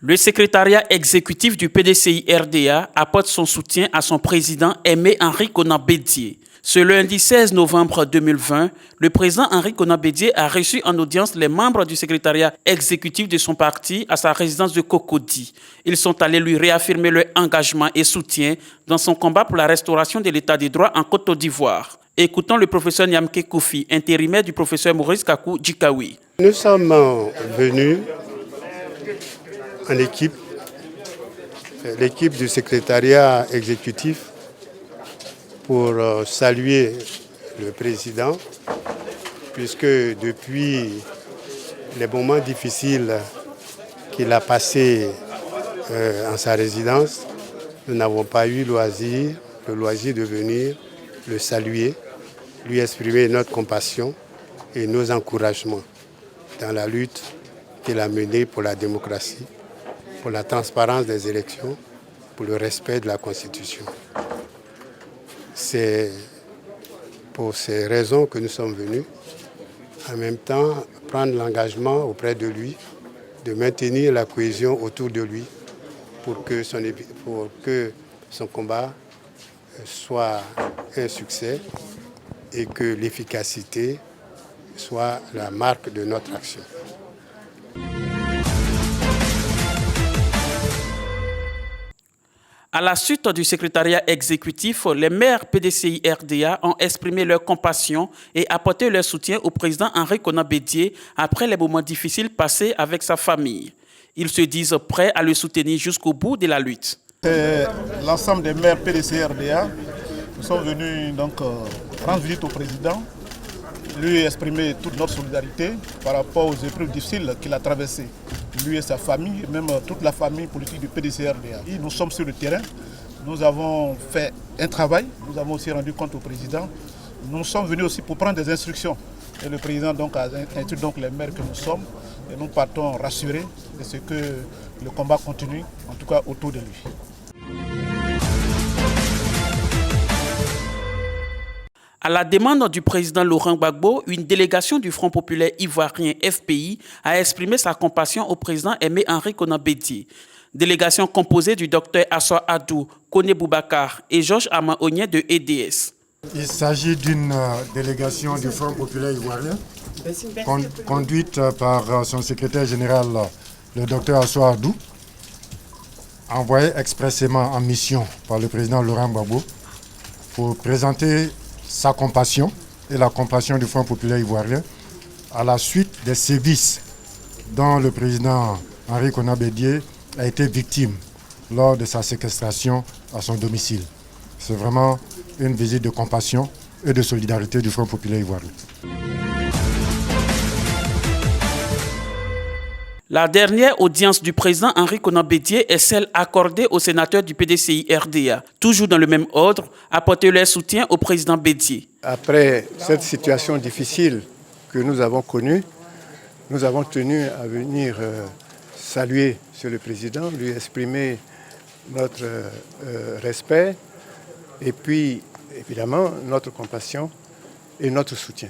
Le secrétariat exécutif du PDCI-RDA apporte son soutien à son président Aimé Henri Konan Bédié. Ce lundi 16 novembre 2020, le président Henri Konan Bédié a reçu en audience les membres du secrétariat exécutif de son parti à sa résidence de Cocody. Ils sont allés lui réaffirmer leur engagement et soutien dans son combat pour la restauration de l'état de droit en Côte d'Ivoire. Écoutons le professeur Nyamke Koufi, intérimaire du professeur Maurice Kakou Djikawi. Nous sommes venus en équipe, l'équipe du secrétariat exécutif, pour saluer le président, puisque depuis les moments difficiles qu'il a passés en sa résidence, nous n'avons pas eu le loisir de venir le saluer, lui exprimer notre compassion et nos encouragements dans la lutte qu'il a menée pour la démocratie, pour la transparence des élections, pour le respect de la Constitution. C'est pour ces raisons que nous sommes venus. En même temps, prendre l'engagement auprès de lui, de maintenir la cohésion autour de lui pour que son combat soit un succès et que l'efficacité soit la marque de notre action. À la suite du secrétariat exécutif, les maires PDCI-RDA ont exprimé leur compassion et apporté leur soutien au président Henri Konan Bédié après les moments difficiles passés avec sa famille. Ils se disent prêts à le soutenir jusqu'au bout de la lutte. C'est l'ensemble des maires PDCI-RDA. Nous sommes venus donc rendre visite au président, lui exprimer toute notre solidarité par rapport aux épreuves difficiles qu'il a traversées. Lui et sa famille, et même toute la famille politique du PDCI-RDA. Nous sommes sur le terrain, nous avons fait un travail, nous avons aussi rendu compte au président. Nous sommes venus aussi pour prendre des instructions. Et le président donc, a instruit donc les maires que nous sommes. Et nous partons rassurés de ce que le combat continue, en tout cas autour de lui. À la demande du président Laurent Gbagbo, une délégation du Front populaire ivoirien FPI a exprimé sa compassion au président Aimé Henri Konan Bédié. Délégation composée du docteur Assoa Adou, Kone Boubacar et Georges Ama-Onye de EDS. Il s'agit d'une délégation du Front populaire ivoirien conduite par son secrétaire général, le docteur Assoa Adou, envoyé expressément en mission par le président Laurent Gbagbo pour présenter sa compassion et la compassion du Front populaire ivoirien à la suite des sévices dont le président Henri Konan Bédié a été victime lors de sa séquestration à son domicile. C'est vraiment une visite de compassion et de solidarité du Front populaire ivoirien. La dernière audience du président Henri Konan Bédié est celle accordée aux sénateurs du PDCI-RDA. Toujours dans le même ordre, apporter leur soutien au président Bédié. Après cette situation difficile que nous avons connue, nous avons tenu à venir saluer M. le Président, lui exprimer notre respect et puis évidemment notre compassion et notre soutien.